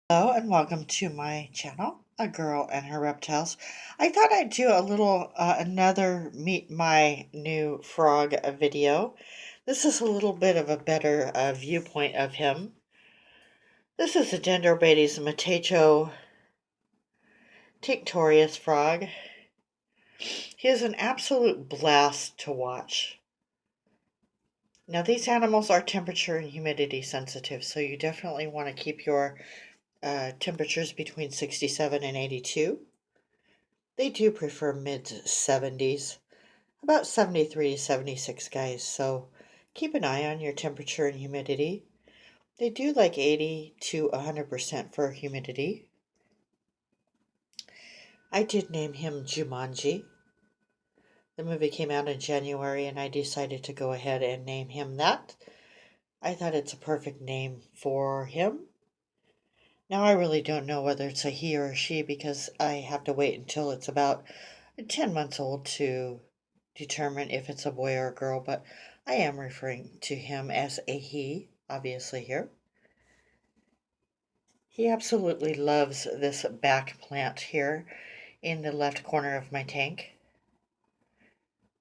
Hello and welcome to my channel, A Girl and Her Reptiles. I thought I'd do a little, another Meet My New Frog video. This is a little bit of a better viewpoint of him. This is a Dendrobates matacho tinctorius frog. He is an absolute blast to watch. Now these animals are temperature and humidity sensitive, so you definitely want to keep your temperatures between 67 and 82. They do prefer mid 70s, about 73 to 76 guys, so keep an eye on your temperature and humidity. They do like 80 to 100% for humidity. I did name him Jumanji. The movie came out in January and I decided to go ahead and name him that. I thought it's a perfect name for him. Now I really don't know whether it's a he or a she because I have to wait until it's about 10 months old to determine if it's a boy or a girl, but I am referring to him as a he, obviously, here. He absolutely loves this back plant here in the left corner of my tank.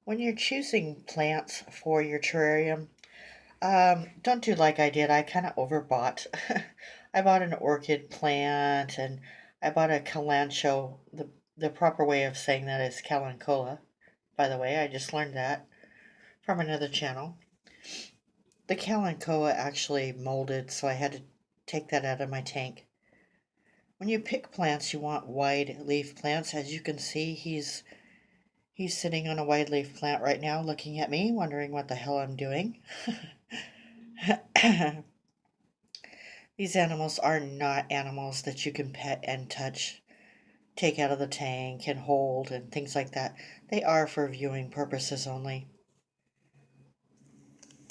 When you're choosing plants for your terrarium, don't do like I did. I kind of overbought. I bought an orchid plant and I bought a kalanchoe. The proper way of saying that is kalanchoe. By the way, I just learned that from another channel. The kalanchoe actually molded, so I had to take that out of my tank. When you pick plants, you want wide leaf plants. As you can see, he's sitting on a wide leaf plant right now, looking at me, wondering what the hell I'm doing. These animals are not animals that you can pet and touch, take out of the tank and hold and things like that. They are for viewing purposes only.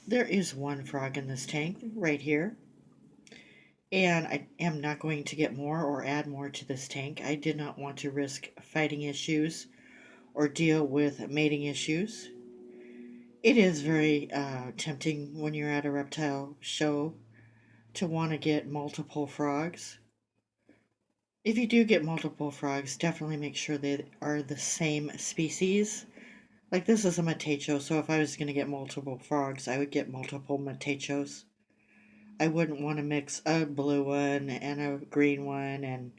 There is one frog in this tank right here. And I am not going to get more or add more to this tank. I did not want to risk fighting issues or deal with mating issues. It is very tempting when you're at a reptile show to want to get multiple frogs. If you do get multiple frogs, definitely make sure they are the same species. Like this is a matacho, so if I was going to get multiple frogs, I would get multiple matachos. I wouldn't want to mix a blue one and a green one and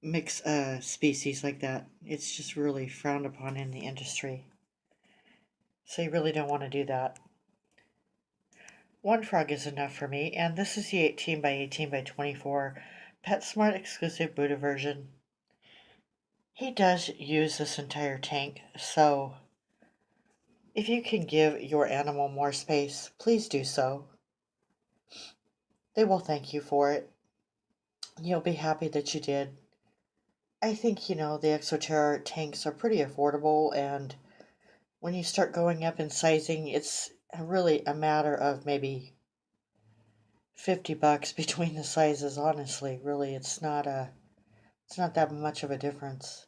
mix species like that. It's just really frowned upon in the industry. So you really don't want to do that. One frog is enough for me, and this is the 18 by 18 by 24 PetSmart exclusive Buddha version. He does use this entire tank, so if you can give your animal more space, please do so. They will thank you for it. You'll be happy that you did. I think, the Exoterra tanks are pretty affordable, and when you start going up in sizing, it's really a matter of maybe $50 between the sizes, honestly. Really, it's not that much of a difference.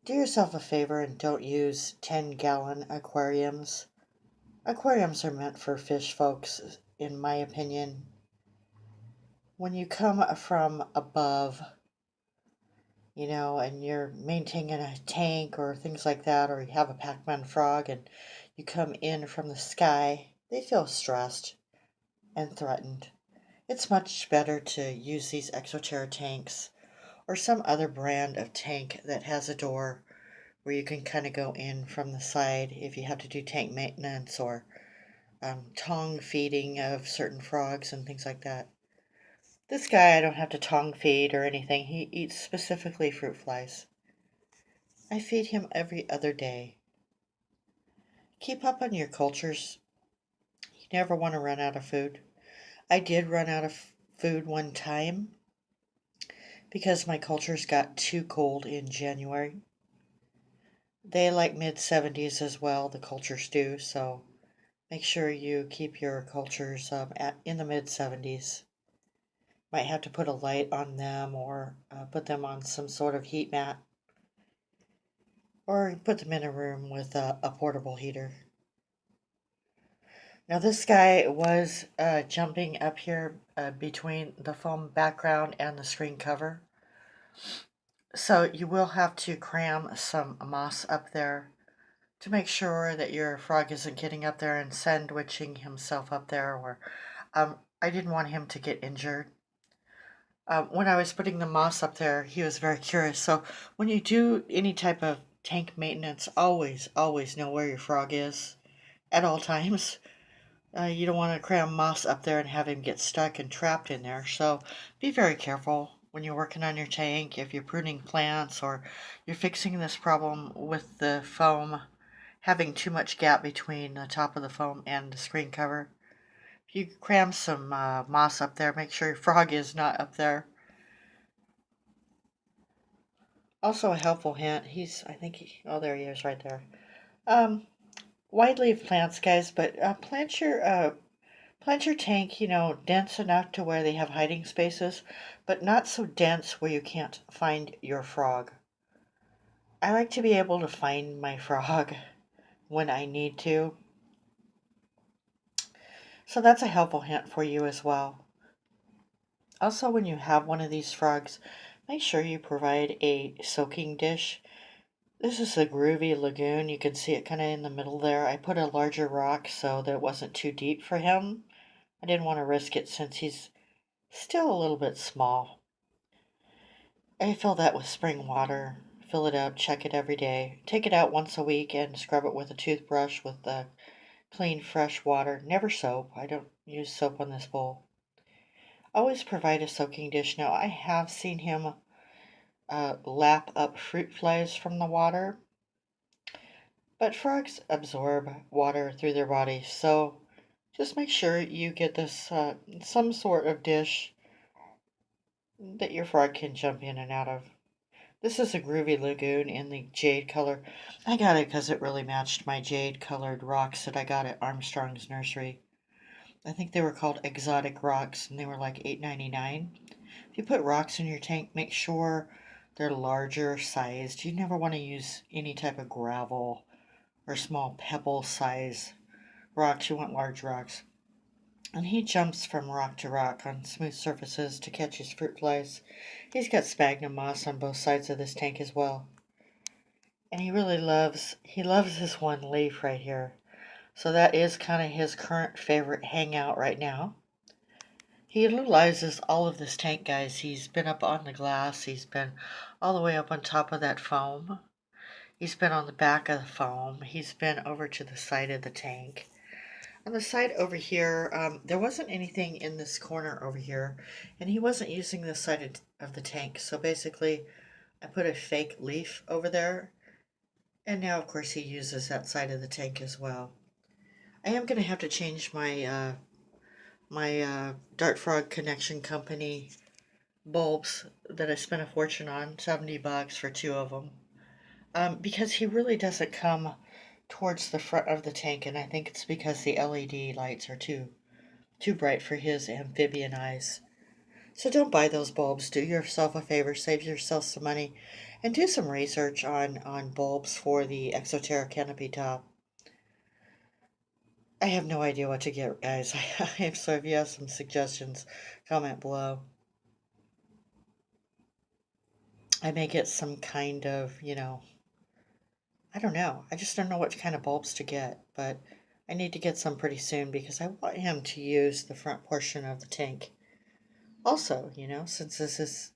Do yourself a favor and don't use 10-gallon aquariums. Aquariums are meant for fish folks, in my opinion. When you come from above, and you're maintaining a tank or things like that, or you have a Pac-Man frog and you come in from the sky, they feel stressed and threatened. It's much better to use these Exoterra tanks or some other brand of tank that has a door where you can kind of go in from the side if you have to do tank maintenance or tongue feeding of certain frogs and things like that. This guy I don't have to tongue feed or anything. He eats specifically fruit flies. I feed him every other day. Keep up on your cultures. You never want to run out of food. I did run out of food one time because my cultures got too cold in January. They like mid 70s as well, the cultures do, so make sure you keep your cultures in the mid 70s. Might have to put a light on them or put them on some sort of heat mat or put them in a room with a portable heater. Now this guy was jumping up here between the foam background and the screen cover. So you will have to cram some moss up there to make sure that your frog isn't getting up there and sandwiching himself up there. Or I didn't want him to get injured. When I was putting the moss up there, he was very curious. So when you do any type of tank maintenance, always know where your frog is at all times. You don't want to cram moss up there and have him get stuck and trapped in there. So be very careful when you're working on your tank. If you're pruning plants or you're fixing this problem with the foam having too much gap between the top of the foam and the screen cover. If you cram some moss up there, make sure your frog is not up there. Also a helpful hint, oh, there he is right there. Um, Wide leaf plants, guys, but plant your tank, dense enough to where they have hiding spaces, but not so dense where you can't find your frog. I like to be able to find my frog when I need to. So that's a helpful hint for you as well. Also, when you have one of these frogs, make sure you provide a soaking dish. This is a groovy lagoon. You can see it kind of in the middle there. I put a larger rock so that it wasn't too deep for him. I didn't want to risk it since he's still a little bit small. I fill that with spring water. Fill it up, check it every day. Take it out once a week and scrub it with a toothbrush with the clean, fresh water. Never soap. I don't use soap on this bowl. Always provide a soaking dish. Now, I have seen him lap up fruit flies from the water, but frogs absorb water through their bodies, so just make sure you get this some sort of dish that your frog can jump in and out of. This is a groovy lagoon in the jade color. I got it because it really matched my jade colored rocks that I got at Armstrong's Nursery. I think they were called exotic rocks and they were like $8.99. If you put rocks in your tank, make sure they're larger sized. You never want to use any type of gravel or small pebble size rocks. You want large rocks. And he jumps from rock to rock on smooth surfaces to catch his fruit flies. He's got sphagnum moss on both sides of this tank as well. And he loves this one leaf right here. So that is kind of his current favorite hangout right now. He utilizes all of this tank, guys. He's been up on the glass. He's been all the way up on top of that foam. He's been on the back of the foam. He's been over to the side of the tank. On the side over here, there wasn't anything in this corner over here, and he wasn't using this side of the tank. So basically, I put a fake leaf over there, and now, of course, he uses that side of the tank as well. I am going to have to change my Dart Frog Connection Company bulbs that I spent a fortune on, $70 for two of them, because he really doesn't come towards the front of the tank, and I think it's because the LED lights are too bright for his amphibian eyes. So don't buy those bulbs. Do yourself a favor, save yourself some money, and do some research on bulbs for the Exoterra canopy top. I have no idea what to get, guys. So if you have some suggestions, comment below. I may get some kind of, I don't know. I just don't know what kind of bulbs to get, but I need to get some pretty soon because I want him to use the front portion of the tank. Also, since this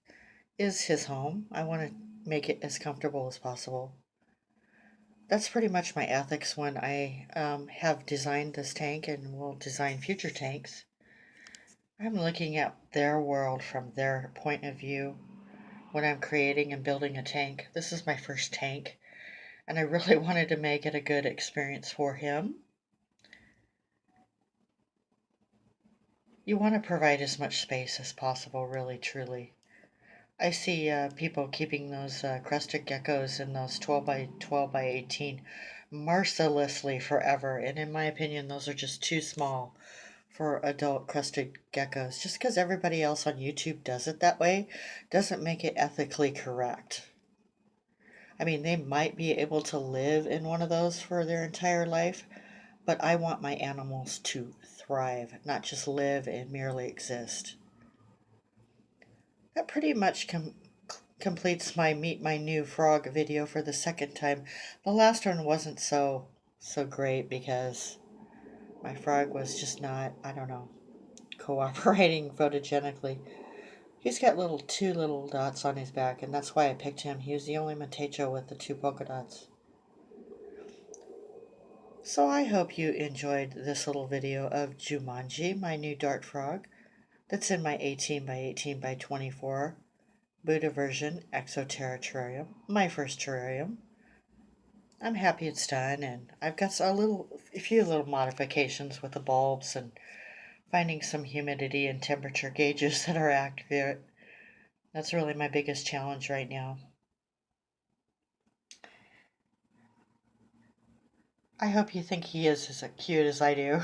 is his home, I want to make it as comfortable as possible. That's pretty much my ethics when I have designed this tank and will design future tanks. I'm looking at their world from their point of view when I'm creating and building a tank. This is my first tank, and I really wanted to make it a good experience for him. You want to provide as much space as possible, really, truly. I see people keeping those crested geckos in those 12 by 12 by 18 mercilessly forever, and in my opinion, those are just too small for adult crested geckos. Just because everybody else on YouTube does it that way doesn't make it ethically correct. I mean, they might be able to live in one of those for their entire life, but I want my animals to thrive, not just live and merely exist. That pretty much completes my Meet My New Frog video for the second time. The last one wasn't so great because my frog was just not, I don't know, cooperating photogenically. He's got two little dots on his back, and that's why I picked him. He was the only Montecho with the 2 polka dots. So I hope you enjoyed this little video of Jumanji, my new dart frog, that's in my 18 by 18 by 24 Buddha version Exoterra terrarium, my first terrarium. I'm happy it's done, and I've got a few little modifications with the bulbs and finding some humidity and temperature gauges that are accurate. That's really my biggest challenge right now. I hope you think he is as cute as I do.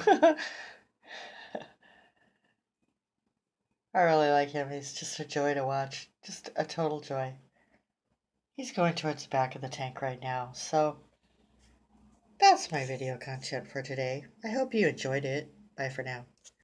I really like him. He's just a joy to watch. Just a total joy. He's going towards the back of the tank right now. So that's my video content for today. I hope you enjoyed it. Bye for now.